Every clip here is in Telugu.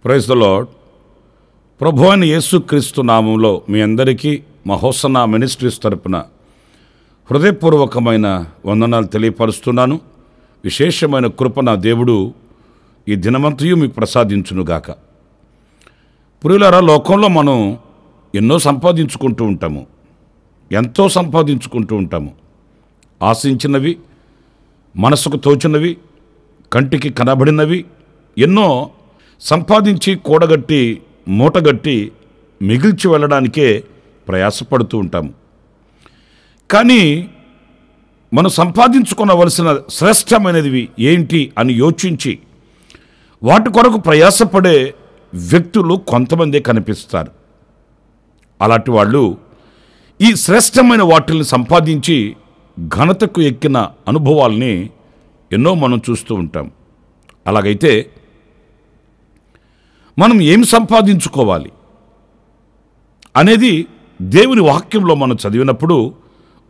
Praise the lord. ప్రభువైన యేసుక్రీస్తు నామంలో మీ అందరికీ మా హోసన్నా మినిస్ట్రీస్ తరపున హృదయపూర్వకమైన వందనాలు తెలియపరుస్తున్నాను. విశేషమైన కృప నా దేవుడు ఈ దినమంతయు మీకు ప్రసాదించునుగాక. ప్రియులారా, లోకంలో మనం ఎన్నో సంపాదించుకుంటూ ఉంటాము, ఎంతో సంపాదించుకుంటూ ఉంటాము. ఆశించినవి, మనసుకు తోచినవి, కంటికి కనబడినవి ఎన్నో సంపాదించి కూడగట్టి మూటగట్టి మిగిల్చి వెళ్ళడానికే ప్రయాసపడుతూ ఉంటాము. కానీ మనం సంపాదించుకోవలసిన శ్రేష్టమైనది ఏంటి అని యోచించి వాటి కొరకు ప్రయాసపడే వ్యక్తులు కొంతమందే కనిపిస్తారు. అలాంటి వాళ్ళు ఈ శ్రేష్టమైన వాటిని సంపాదించి ఘనతకు ఎక్కిన అనుభవాల్ని ఎన్నో మనం చూస్తూ ఉంటాం. అలాగైతే మనం ఏం సంపాదించుకోవాలి అనేది దేవుని వాక్యంలో మనం చదివినప్పుడు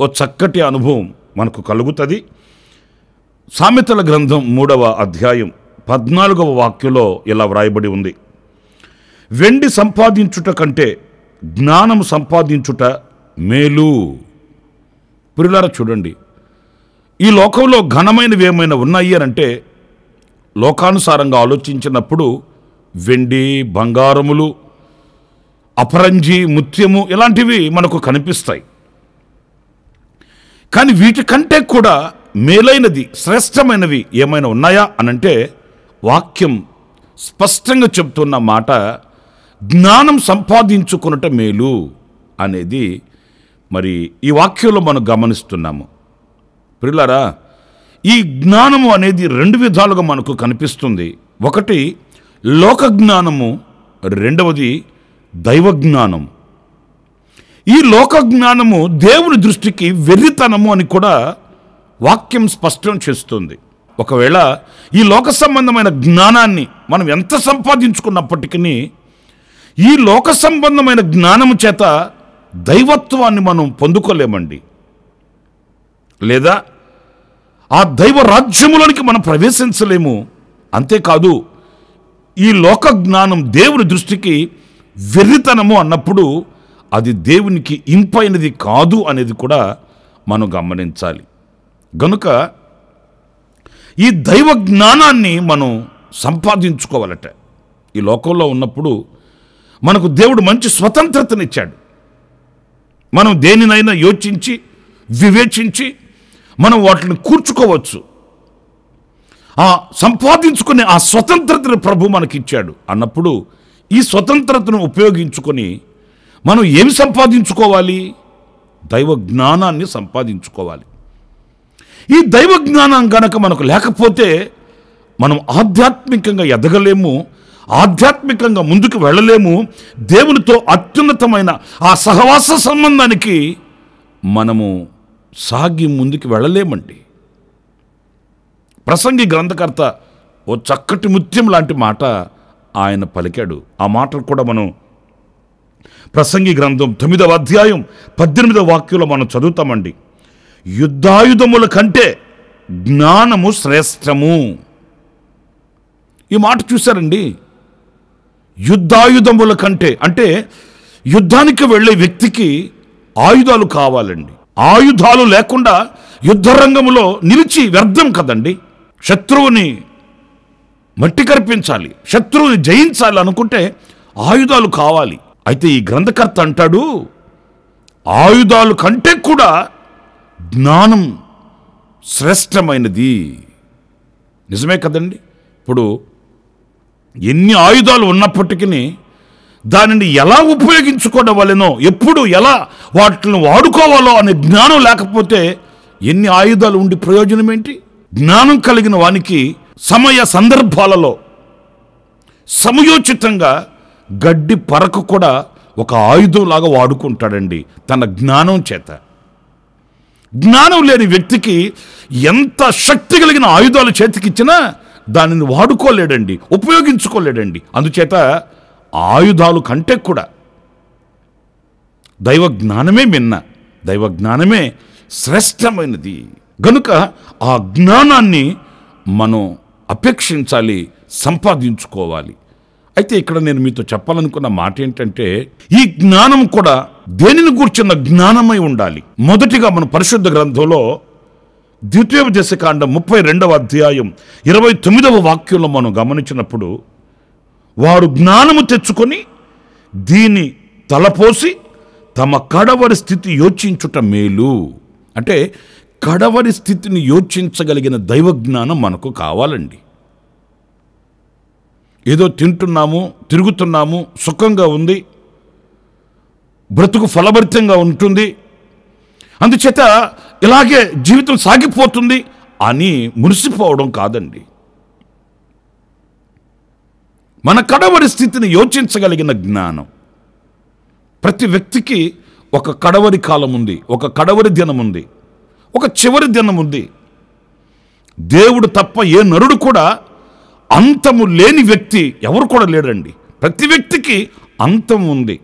ఓ చక్కటి అనుభవం మనకు కలుగుతుంది. సామెతల గ్రంథం 3వ అధ్యాయం 14వ వాక్యంలో ఇలా వ్రాయబడి ఉంది: వెండి సంపాదించుట కంటే జ్ఞానము సంపాదించుట మేలు. ప్రియులారా, చూడండి, ఈ లోకంలో ఘనమైనవి ఏమైనా ఉన్నాయి అంటే లోకానుసారంగా ఆలోచించినప్పుడు వెండి, బంగారములు, అపరంజి, ముత్యము ఇలాంటివి మనకు కనిపిస్తాయి. కానీ వీటికంటే కూడా మేలైనది, శ్రేష్టమైనవి ఏమైనా ఉన్నాయా అనంటే వాక్యం స్పష్టంగా చెప్తున్న మాట జ్ఞానం సంపాదించుకున్నట మేలు అనేది మరి ఈ వాక్యంలో మనం గమనిస్తున్నాము. ప్రియులారా, ఈ జ్ఞానము అనేది రెండు విధాలుగా మనకు కనిపిస్తుంది. ఒకటి లోక జ్ఞానము, రెండవది దైవ జ్ఞానం. ఈ లోక జ్ఞానము దేవుని దృష్టికి వెర్రితనము అని కూడా వాక్యం స్పష్టం చేస్తుంది. ఒకవేళ ఈ లోక సంబంధమైన జ్ఞానాన్ని మనం ఎంత సంపాదించుకున్నప్పటికీ ఈ లోక సంబంధమైన జ్ఞానము చేత దైవత్వాన్ని మనం పొందుకోలేమండి, లేదా ఆ దైవ రాజ్యములోనికి మనం ప్రవేశించలేము. అంతేకాదు, ఈ లోక జ్ఞానం దేవుని దృష్టికి వెర్రితనము అన్నప్పుడు అది దేవునికి ఇంపైనది కాదు అనేది కూడా మనం గమనించాలి. గనుక ఈ దైవ జ్ఞానాన్ని మనం సంపాదించుకోవాలట. ఈ లోకంలో ఉన్నప్పుడు మనకు దేవుడు మంచి స్వతంత్రతనిచ్చాడు. మనం దేనినైనా యోచించి వివేచించి మనం వాటిని కూర్చుకోవచ్చు. ఆ సంపాదించుకునే ఆ స్వతంత్రతను ప్రభు మనకిచ్చాడు అన్నప్పుడు ఈ స్వతంత్రతను ఉపయోగించుకొని మనం ఏమి సంపాదించుకోవాలి? దైవ జ్ఞానాన్ని సంపాదించుకోవాలి. ఈ దైవ జ్ఞానం గనక మనకు లేకపోతే మనం ఆధ్యాత్మికంగా ఎదగలేము, ఆధ్యాత్మికంగా ముందుకు వెళ్ళలేము. దేవునితో అత్యున్నతమైన ఆ సహవాస సంబంధానికి మనము సాగి ముందుకు వెళ్ళలేమండి. ప్రసంగి గ్రంథకర్త ఓ చక్కటి ముత్యం లాంటి మాట ఆయన పలికాడు. ఆ మాటలు కూడా మనం ప్రసంగి గ్రంథం 9వ అధ్యాయం 18వ వాక్యంలో మనం చదువుతామండి. యుద్ధాయుధముల కంటే జ్ఞానము శ్రేష్టము. ఈ మాట చూశారండి. యుద్ధాయుధముల కంటే అంటే యుద్ధానికి వెళ్ళే వ్యక్తికి ఆయుధాలు కావాలండి. ఆయుధాలు లేకుండా యుద్ధ రంగంలో నిలిచి వ్యర్థం కదండి. శత్రువుని మట్టి కరిపించాలి, శత్రువుని జయించాలి అనుకుంటే ఆయుధాలు కావాలి. అయితే ఈ గ్రంథకర్త అంటాడు, ఆయుధాలు కంటే కూడా జ్ఞానం శ్రేష్టమైనది. నిజమే కదండి. ఇప్పుడు ఎన్ని ఆయుధాలు ఉన్నప్పటికీ దానిని ఎలా ఉపయోగించుకోవడం వలనో, ఎప్పుడు ఎలా వాటిని వాడుకోవాలో అనే జ్ఞానం లేకపోతే ఎన్ని ఆయుధాలు ఉండి ప్రయోజనం ఏంటి? జ్ఞానం కలిగిన వానికి సమయ సందర్భాలలో సమయోచితంగా గడ్డి పరకు కూడా ఒక ఆయుధంలాగా వాడుకుంటాడండి తన జ్ఞానం చేత. జ్ఞానం లేని వ్యక్తికి ఎంత శక్తి కలిగిన ఆయుధాలు చేతికిచ్చినా దానిని వాడుకోలేడండి, ఉపయోగించుకోలేడండి. అందుచేత ఆయుధాలు కంటే కూడా దైవ జ్ఞానమే మిన్న, దైవ జ్ఞానమే శ్రేష్టమైనది. గనుక ఆ జ్ఞానాన్ని మనం అపేక్షించాలి, సంపాదించుకోవాలి. అయితే ఇక్కడ నేను మీతో చెప్పాలనుకున్న మాట ఏంటంటే, ఈ జ్ఞానం కూడా దేనిని గూర్చిన జ్ఞానమై ఉండాలి. మొదటిగా మన పరిశుద్ధ గ్రంథంలో ద్వితీయోపదేశకాండం 32వ అధ్యాయం 29వ వాక్యంలో మనం గమనించినప్పుడు, వారు జ్ఞానము తెచ్చుకొని దీని తలపోసి తమ కడవరి స్థితి యోచించుట మేలు. అంటే కడవరి స్థితిని యోచించగలిగిన దైవ జ్ఞానం మనకు కావాలండి. ఏదో తింటున్నాము, తిరుగుతున్నాము, సుఖంగా ఉంది, బ్రతుకు ఫలభరితంగా ఉంటుంది, అందుచేత ఇలాగే జీవితం సాగిపోతుంది అని మురిసిపోవడం కాదండి. మన కడవరి స్థితిని యోచించగలిగిన జ్ఞానం. ప్రతి వ్యక్తికి ఒక కడవరి కాలం ఉంది, ఒక కడవరి దినం ఉంది, ఒక చివరి దినం ఉంది. దేవుడు తప్ప ఏ నరుడు కూడా అంతము లేని వ్యక్తి ఎవరు కూడా లేడండి. ప్రతి వ్యక్తికి అంతం ఉంది.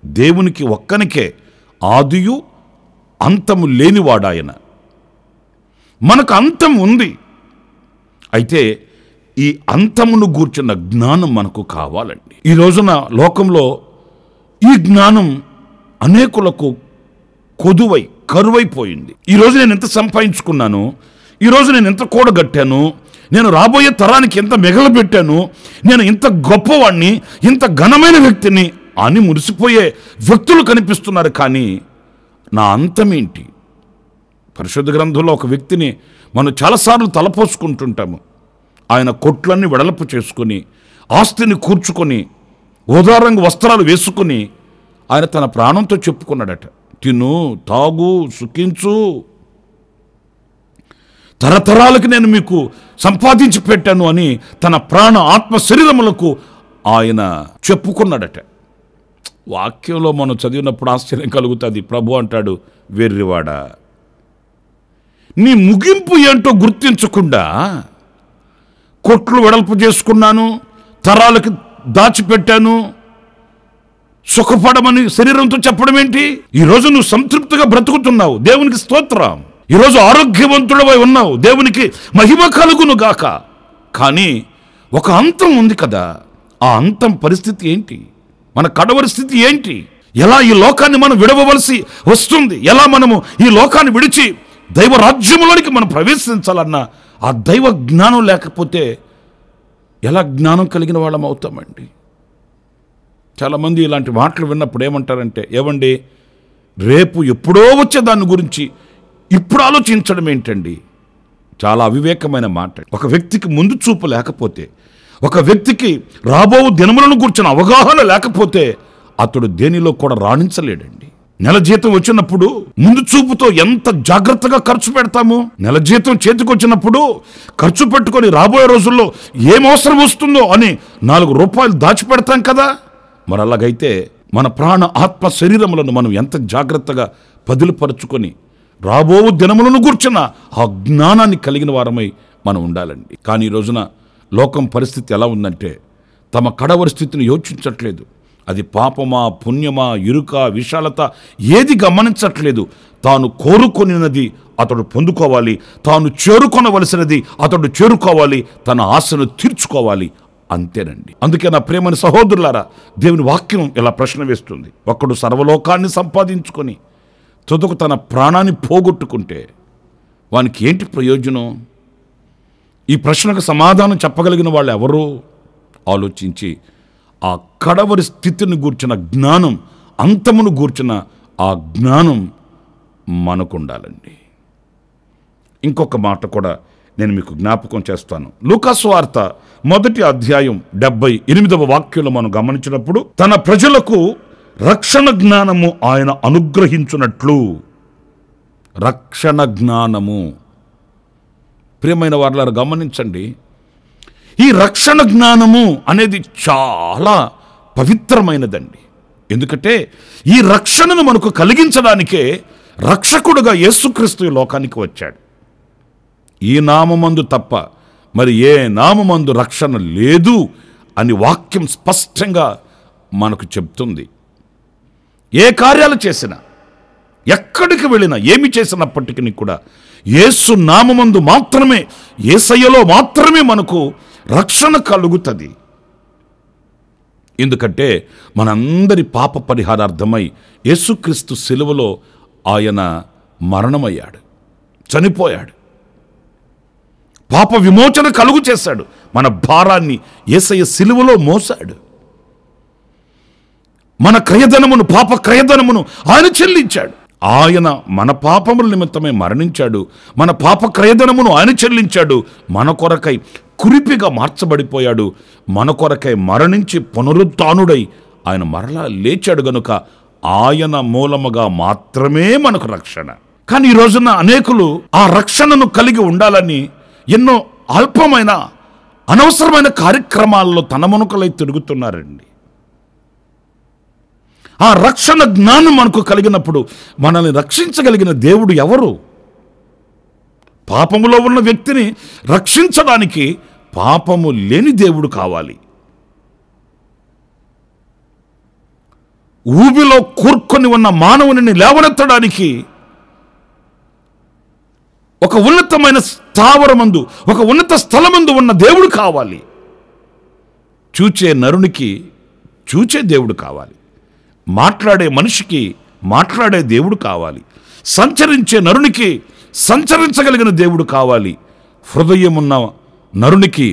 దేవునికి ఒక్కనికే ఆదియు అంతము లేనివాడాయన. మనకు అంతం ఉంది. అయితే ఈ అంతమును గూర్చిన జ్ఞానం మనకు కావాలండి. ఈ రోజున లోకంలో ఈ జ్ఞానం అనేకులకు కొదువై కరువైపోయింది. ఈరోజు నేను ఎంత సంపాదించుకున్నాను, ఈరోజు నేను ఎంత కూడగట్టాను, నేను రాబోయే తరానికి ఎంత మిగలబెట్టాను, నేను ఇంత గొప్పవాణ్ణి, ఇంత ఘనమైన వ్యక్తిని అని మురిసిపోయే వ్యక్తులు కనిపిస్తున్నారు. కానీ నా అంతమేంటి? పరిశుద్ధ గ్రంథంలో ఒక వ్యక్తిని మనం చాలాసార్లు తలపోసుకుంటుంటాము. ఆయన కొట్లన్నీ వెడల్పు చేసుకుని, ఆస్తిని కూర్చుకొని, ఉదారంగా వస్త్రాలు వేసుకుని ఆయన తన ప్రాణంతో చెప్పుకున్నాడట, తిను, తాగు, సుఖించు, తరతరాలకి నేను మీకు సంపాదించి పెట్టాను అని తన ప్రాణ ఆత్మ శరీరములకు ఆయన చెప్పుకున్నాడట. వాక్యంలో మనం చదివినప్పుడు ఆశ్చర్యం కలుగుతుంది. ప్రభు అంటాడు, వెర్రివాడా, నీ ముగింపు ఏంటో గుర్తించకుండా కొట్లు వెడల్పు చేసుకున్నాను, తరాలకి దాచిపెట్టాను, సుఖపడమని శరీరంతో చెప్పడం ఏంటి? ఈరోజు నువ్వు సంతృప్తిగా బ్రతుకుతున్నావు, దేవునికి స్తోత్రం. ఈరోజు ఆరోగ్యవంతుడవై ఉన్నావు, దేవునికి మహిమ కలుగును గాక. కానీ ఒక అంతం ఉంది కదా, ఆ అంతం పరిస్థితి ఏంటి? మన కడవరి స్థితి ఏంటి? ఎలా ఈ లోకాన్ని మనం విడవవలసి వస్తుంది? ఎలా మనము ఈ లోకాన్ని విడిచి దైవ రాజ్యములోనికి మనం ప్రవేశించాలన్న ఆ దైవ జ్ఞానం లేకపోతే ఎలా జ్ఞానం కలిగిన వాళ్ళం అవుతామండి? చాలామంది ఇలాంటి మాటలు విన్నప్పుడు ఏమంటారంటే, ఏమండి రేపు ఎప్పుడో వచ్చే దాని గురించి ఇప్పుడు ఆలోచించడం ఏంటండి? చాలా అవివేకమైన మాట. ఒక వ్యక్తికి ముందు చూపు లేకపోతే, ఒక వ్యక్తికి రాబో దినములను గురించిన అవగాహన లేకపోతే అతడు దేనిలో కూడా రాణించలేడండి. నెల జీతం వచ్చినప్పుడు ముందు చూపుతో ఎంత జాగ్రత్తగా ఖర్చు పెడతాము. నెల జీతం చేతికి వచ్చినప్పుడు ఖర్చు పెట్టుకొని రాబోయే రోజుల్లో ఏం అవసరం వస్తుందో అని 4 రూపాయలు దాచిపెడతాం కదా. మరి అలాగైతే మన ప్రాణ ఆత్మ శరీరములను మనం ఎంత జాగ్రత్తగా పదిలిపరుచుకొని రాబో దినములను గూర్చిన ఆ జ్ఞానాన్ని కలిగిన వారమై మనం ఉండాలండి. కానీ ఈ రోజున లోకం పరిస్థితి ఎలా ఉందంటే, తమ కడవరి స్థితిని యోచించట్లేదు. అది పాపమా, పుణ్యమా, ఇరుక, విశాలత ఏది గమనించట్లేదు. తాను కోరుకొనినది అతడు పొందుకోవాలి, తాను చేరుకొనవలసినది అతడు చేరుకోవాలి, తన ఆశను తీర్చుకోవాలి, అంతేనండి. అందుకే నా ప్రేమని సహోదరులారా, దేవుని వాక్యం ఇలా ప్రశ్న వేస్తుంది. ఒకడు సర్వలోకాన్ని సంపాదించుకొని తుదకు తన ప్రాణాన్ని పోగొట్టుకుంటే వానికి ఏంటి ప్రయోజనం? ఈ ప్రశ్నకు సమాధానం చెప్పగలిగిన వాళ్ళు ఎవరు? ఆలోచించి ఆ కడవరి స్థితిని గూర్చిన జ్ఞానం, అంతమును గూర్చిన ఆ జ్ఞానం మనకు ఉండాలండి. ఇంకొక మాట కూడా నేను మీకు జ్ఞాపకం చేస్తాను. లూకాసు వార్త 1వ అధ్యాయం 78వ వాక్యంలో మనం గమనించినప్పుడు, తన ప్రజలకు రక్షణ జ్ఞానము ఆయన అనుగ్రహించునట్లు. రక్షణ జ్ఞానము ప్రియమైన వారలారా గమనించండి, ఈ రక్షణ జ్ఞానము అనేది చాలా పవిత్రమైనదండి. ఎందుకంటే ఈ రక్షణను మనకు కలిగించడానికే రక్షకుడుగా యేసుక్రీస్తు ఈ లోకానికి వచ్చాడు. ఈ నామమందు తప్ప మరి ఏ నామమందు రక్షణ లేదు అని వాక్యం స్పష్టంగా మనకు చెప్తుంది. ఏ కార్యాలు చేసినా, ఎక్కడికి వెళ్ళినా, ఏమి చేసినప్పటికీ కూడా యేసు నామమందు మాత్రమే, యేసయ్యలో మాత్రమే మనకు రక్షణ కలుగుతుంది. ఎందుకంటే మనందరి పాప పరిహారార్థమై యేసుక్రీస్తు సిలువలో ఆయన మరణమయ్యాడు, చనిపోయాడు, పాప విమోచన కలుగు చేశాడు. మన భారాన్ని యేసయ్య సిలువలో మోసాడు. మన క్రయధనమును, పాప క్రయధనమును ఆయన చెల్లించాడు. ఆయన మన పాపముల నిమిత్తమే మరణించాడు. మన పాప క్రయధనమును ఆయన చెల్లించాడు. మన కొరకై కురిపిగా మార్చబడిపోయాడు. మన కొరకై మరణించి పునరుత్థానుడై ఆయన మరలా లేచాడు. గనుక ఆయన మూలముగా మాత్రమే మనకు రక్షణ. కానీ ఈ రోజున అనేకులు ఆ రక్షణను కలిగి ఉండాలని ఎన్నో అల్పమైన అనవసరమైన కార్యక్రమాల్లో తనమునుకలై తిరుగుతున్నారండి. ఆ రక్షణ జ్ఞానం మనకు కలిగినప్పుడు మనల్ని రక్షించగలిగిన దేవుడు ఎవరు? పాపములో ఉన్న వ్యక్తిని రక్షించడానికి పాపము లేని దేవుడు కావాలి. ఊబిలో కూర్కొని ఉన్న మానవుని లేవనెత్తడానికి ఒక ఉన్నతమైన స్థావరమందు, ఒక ఉన్నత స్థలమందు ఉన్న దేవుడు కావాలి. చూచే నరునికి చూచే దేవుడు కావాలి. మాట్లాడే మనిషికి మాట్లాడే దేవుడు కావాలి. సంచరించే నరునికి సంచరించగలిగిన దేవుడు కావాలి. హృదయమున్న నరునికి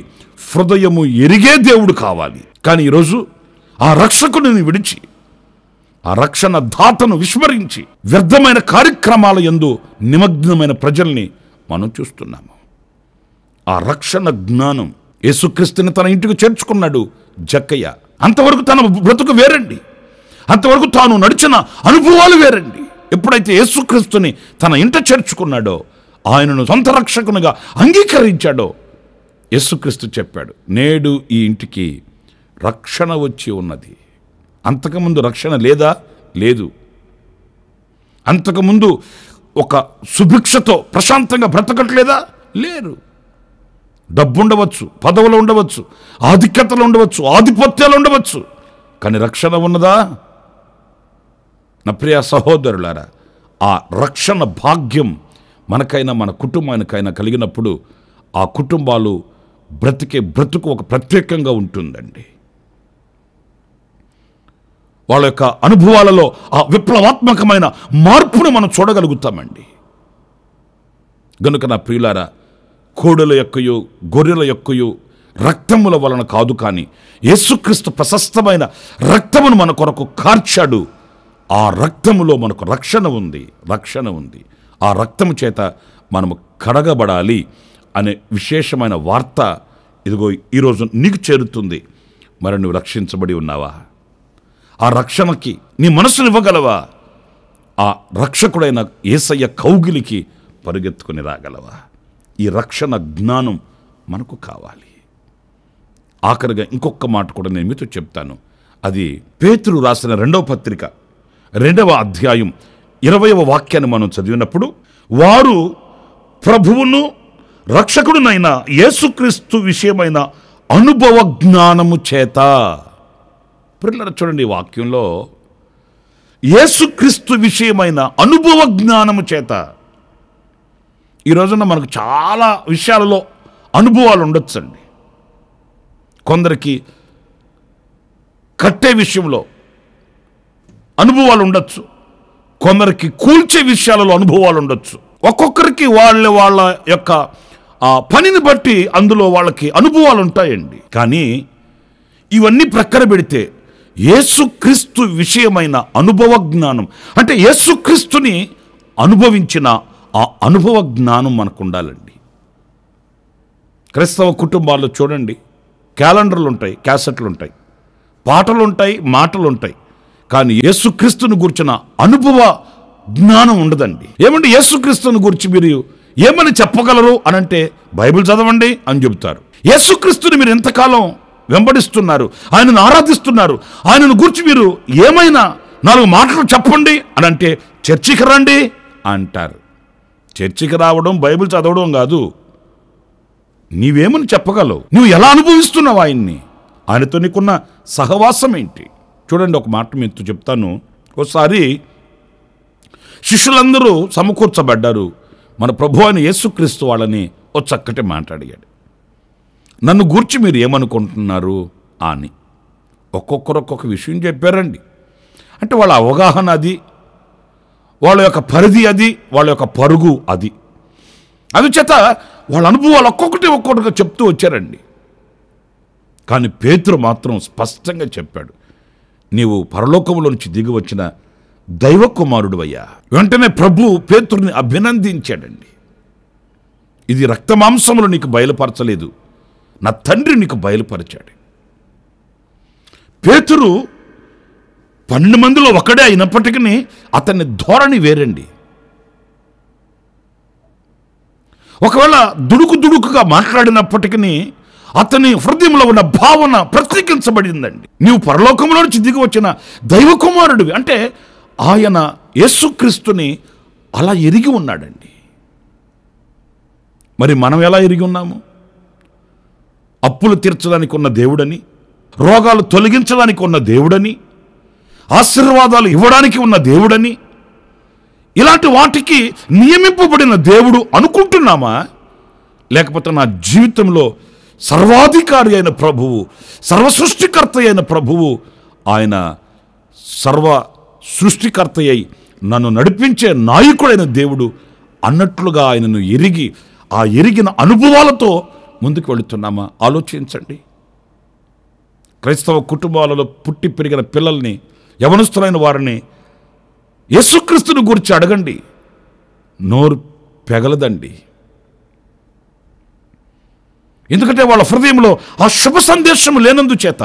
హృదయము ఎరిగే దేవుడు కావాలి. కానీ ఈరోజు ఆ రక్షకుడిని విడిచి, ఆ రక్షణ దాతను విస్మరించి వ్యర్థమైన కార్యక్రమాల యందు నిమగ్నమైన ప్రజల్ని మనం చూస్తున్నాము. ఆ రక్షణ జ్ఞానం యేసుక్రీస్తుని తన ఇంటికి చేర్చుకున్నాడు జక్కయ్య. అంతవరకు తన బ్రతుకు వేరండి, అంతవరకు తాను నడిచిన అనుభవాలు వేరండి. ఎప్పుడైతే యేసుక్రీస్తుని తన ఇంట చేర్చుకున్నాడో, ఆయనను సొంత రక్షకునిగా అంగీకరించాడో, యేసుక్రీస్తు చెప్పాడు, నేడు ఈ ఇంటికి రక్షణ వచ్చి ఉన్నది. అంతకుముందు రక్షణ లేదా? లేదు. అంతకుముందు ఒక సుభిక్షతో ప్రశాంతంగా బ్రతకట్లేదా? లేరు. డబ్బు ఉండవచ్చు, పదవులు ఉండవచ్చు, ఆధిక్యతలు ఉండవచ్చు, ఆధిపత్యాలు ఉండవచ్చు, కానీ రక్షణ ఉన్నదా? నా ప్రియ సహోదరులారా, ఆ రక్షణ భాగ్యం మనకైనా మన కుటుంబానికైనా కలిగినప్పుడు ఆ కుటుంబాలు బ్రతికే బ్రతుకు ఒక ప్రత్యేకంగా ఉంటుందండి. వాళ్ళ యొక్క అనుభవాలలో ఆ విప్లవాత్మకమైన మార్పును మనం చూడగలుగుతామండి. గనుక నా ప్రియులారా, కోడెల యొక్కయు గొర్రెల యొక్కయు రక్తముల వలన కాదు, కానీ యేసుక్రీస్తు ప్రశస్తమైన రక్తమును మన కొరకు కార్చాడు. ఆ రక్తములో మనకు రక్షణ ఉంది, రక్షణ ఉంది. ఆ రక్తము చేత మనము కడగబడాలి అనే విశేషమైన వార్త ఇదిగో ఈరోజు నీకు చేరుతుంది. మరి నువ్వు రక్షించబడి ఉన్నావా? ఆ రక్షణకి నీ మనసును ఇవ్వగలవా? ఆ రక్షకుడైన యేసయ్య కౌగిలికి పరుగెత్తుకుని రాగలవా? ఈ రక్షణ జ్ఞానం మనకు కావాలి. ఆఖరిగా ఇంకొక మాట కూడా నేను మీతో చెప్తాను. అది పేతురు రాసిన 2వ పత్రిక 2వ అధ్యాయం 20వ వాక్యాన్ని మనం చదివినప్పుడు, వారు ప్రభువును రక్షకుడునైన యేసుక్రీస్తు విషయమైన అనుభవ జ్ఞానము చేత. పిల్లలు చూడండి, ఈ వాక్యంలో యేసుక్రీస్తు విషయమైన అనుభవ జ్ఞానము చేత. ఈ రోజున మనకు చాలా విషయాలలో అనుభవాలు ఉండొచ్చండి. కొందరికి కట్టే విషయంలో అనుభవాలు ఉండొచ్చు, కొందరికి కూల్చే విషయాలలో అనుభవాలు ఉండొచ్చు. ఒక్కొక్కరికి వాళ్ళ యొక్క పనిని బట్టి అందులో వాళ్ళకి అనుభవాలు ఉంటాయండి. కానీ ఇవన్నీ ప్రక్కన పెడితే యేసుక్రీస్తు విషయమైన అనుభవ జ్ఞానం, అంటే యేసుక్రీస్తుని అనుభవించిన ఆ అనుభవ జ్ఞానం మనకు ఉండాలండి. క్రైస్తవ కుటుంబాల్లో చూడండి, క్యాలెండర్లు ఉంటాయి, క్యాసెట్లు ఉంటాయి, పాటలు ఉంటాయి, మాటలు ఉంటాయి, కానీ యేసుక్రీస్తుని గురించిన అనుభవ జ్ఞానం ఉండదండి. ఏమంటే యేసుక్రీస్తుని గురించి మీరు ఏమని చెప్పగలరు అని అంటే బైబిల్ చదవండి అని చెబుతారు. యేసుక్రీస్తుని మీరు ఎంతకాలం వెంబడిస్తున్నారు, ఆయనను ఆరాధిస్తున్నారు, ఆయనను గురించి మీరు ఏమైనా 4 మాటలు చెప్పండి అని అంటే చర్చికి రండి అంటారు. చర్చికి రావడం బైబిల్ చదవడం కాదు. నీవేమని చెప్పగలవు? నువ్వు ఎలా అనుభవిస్తున్నావు ఆయన్ని? ఆయనతో నీకున్న సహవాసం ఏంటి? చూడండి, ఒక మాట మీతో చెప్తాను. ఒకసారి శిష్యులందరూ సమకూర్చబడ్డారు. మన ప్రభు అయిన యేసుక్రీస్తు వాళ్ళని ఓ చక్కటి మాట అడిగాడు. నన్ను గూర్చి మీరు ఏమనుకుంటున్నారు అని. ఒక్కొక్కరు ఒక్కొక్క విషయం చెప్పారండి. అంటే వాళ్ళ అవగాహన అది, వాళ్ళ యొక్క పరిధి అది, వాళ్ళ యొక్క పరుగు అది. అందుచేత వాళ్ళ అనుభవాలు ఒక్కొక్కటిగా చెప్తూ వచ్చారండి. కానీ పేతురు మాత్రం స్పష్టంగా చెప్పాడు, నీవు పరలోకములో నుంచి దిగి వచ్చిన దైవ కుమారుడు అయ్యా. వెంటనే ప్రభు పేతురుని అభినందించాడండి. ఇది రక్తమాంసములు నీకు బయలుపరచలేదు, నా తండ్రి నీకు బయలుపరిచాడు. పేతురు 12 మందిలో ఒకడే అయినప్పటికీ అతని ధోరణి వేరండి. ఒకవేళ దుడుకుగా మాట్లాడినప్పటికీ అతని హృదయంలో ఉన్న భావన ప్రత్యేకించబడిందండి. నీవు పరలోకంలో నుంచి దిగి వచ్చిన దైవ కుమారుడివి అంటే ఆయన యేసుక్రీస్తుని అలా ఎరిగి ఉన్నాడండి. మరి మనం ఎలా ఎరిగి ఉన్నాము? అప్పులు తీర్చడానికి ఉన్న దేవుడని, రోగాలు తొలగించడానికి ఉన్న దేవుడని, ఆశీర్వాదాలు ఇవ్వడానికి ఉన్న దేవుడని, ఇలాంటి వాటికి నియమింపబడిన దేవుడు అనుకుంటున్నామా? లేకపోతే నా జీవితంలో సర్వాధికారి అయిన ప్రభువు, సర్వసృష్టికర్త అయిన ప్రభువు, ఆయన సర్వ సృష్టికర్త అయి నన్ను నడిపించే నాయకుడైన దేవుడు అన్నట్లుగా ఆయనను ఎరిగి ఆ ఎరిగిన అనుభవాలతో ముందుకు వెళుతున్నామా? ఆలోచించండి. క్రైస్తవ కుటుంబాలలో పుట్టి పెరిగిన పిల్లల్ని, యవనస్తులైన వారిని యేసుక్రీస్తుని గురించి అడగండి, నోరు పెగలదండి. ఎందుకంటే వాళ్ళ హృదయంలో ఆ శుభ సందేశం లేనందుచేత,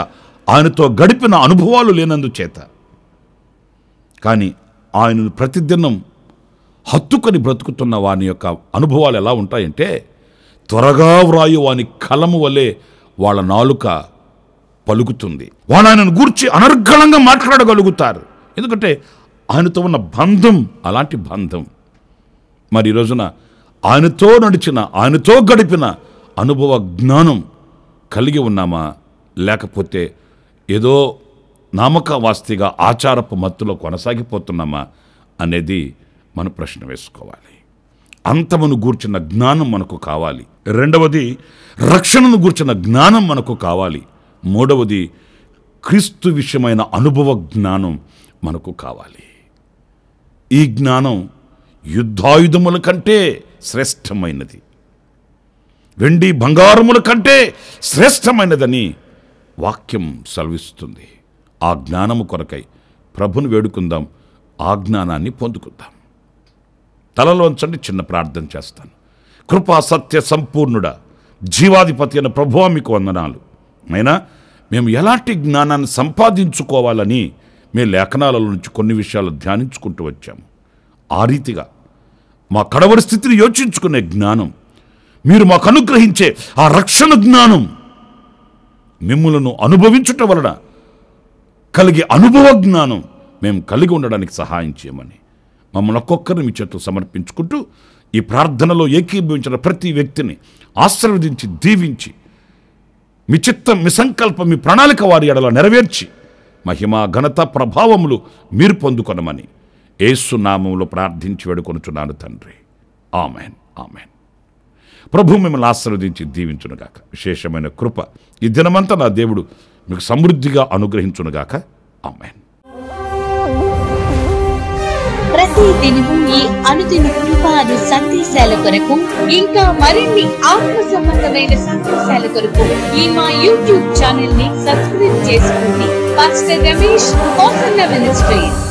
ఆయనతో గడిపిన అనుభవాలు లేనందుచేత. కానీ ఆయనను ప్రతిదినం హత్తుకొని బ్రతుకుతున్న వాని యొక్క అనుభవాలు ఎలా ఉంటాయంటే, త్వరగా వ్రాయు వాని కలము వలె వాళ్ళ నాలుక పలుకుతుంది. వాళ్ళు ఆయనను గూర్చి అనర్గళంగా మాట్లాడగలుగుతారు. ఎందుకంటే ఆయనతో ఉన్న బంధం అలాంటి బంధం. మరి ఈ రోజున ఆయనతో నడిచిన, ఆయనతో గడిపిన అనుభవ జ్ఞానం కలిగి ఉన్నామా? లేకపోతే ఏదో నామకవాస్తిగా ఆచారపు మత్తులో కొనసాగిపోతున్నామా అనేది మనం ప్రశ్న వేసుకోవాలి. అంతమును గూర్చిన జ్ఞానం మనకు కావాలి. రెండవది, రక్షణను గూర్చిన జ్ఞానం మనకు కావాలి. మూడవది, క్రీస్తు విషయమైన అనుభవ జ్ఞానం మనకు కావాలి. ఈ జ్ఞానం యుద్ధాయుధముల కంటే శ్రేష్టమైనది, వెండి బంగారముల కంటే శ్రేష్టమైనదని వాక్యం సెలవిస్తుంది. ఆ జ్ఞానము కొరకై ప్రభుని వేడుకుందాం, ఆ జ్ఞానాన్ని పొందుకుందాం. తలలో ఉంచండి, చిన్న ప్రార్థన చేస్తాను. కృపా సత్య సంపూర్ణుడా, జీవాధిపతి అయిన ప్రభువా మీకు వందనాలు. అయినా మేము ఎలాంటి జ్ఞానాన్ని సంపాదించుకోవాలని మీ లేఖనాల నుంచి కొన్ని విషయాలు ధ్యానించుకుంటూ వచ్చాము. ఆ రీతిగా మా కడవరి స్థితిని యోచించుకునే జ్ఞానం, మీరు మాకు అనుగ్రహించే ఆ రక్షణ జ్ఞానం, మిమ్ములను అనుభవించుట వలన కలిగే అనుభవ జ్ఞానం మేము కలిగి ఉండడానికి సహాయం చేయమని మమ్మల్ని ఒక్కొక్కరిని మీ చేతులు సమర్పించుకుంటూ, ఈ ప్రార్థనలో ఏకీభవించిన ప్రతి వ్యక్తిని ఆశీర్వదించి దీవించి, మీ చిత్తం, మీ సంకల్పం, మీ ప్రణాళిక వారి ఎడల నెరవేర్చి మహిమ ఘనత ప్రభావములు మీరు పొందుకొనమని యేసు నామములో ప్రార్థించి వేడుకొనుచున్నాను తండ్రి. Amen, amen. ప్రభు మిమ్మల్ని ఆశీర్వదించి దీవించునుగాక. విశేషమైన కృప ఈ దినమంతా నా దేవుడు మీకు సమృద్ధిగా అనుగ్రహించునుగాక. ఆమెన్. ప్రతి దినము ఈ అనుదిన కృపాను సందేశాల కొరకు, ఇంకా మరిన్ని ఆత్మ సంబంధమైన సందేశాల కొరకు ఈ మా యూట్యూబ్ ఛానల్ ని సబ్స్క్రైబ్ చేసుకోండి. Pastor Ramesh, hosanna ministries.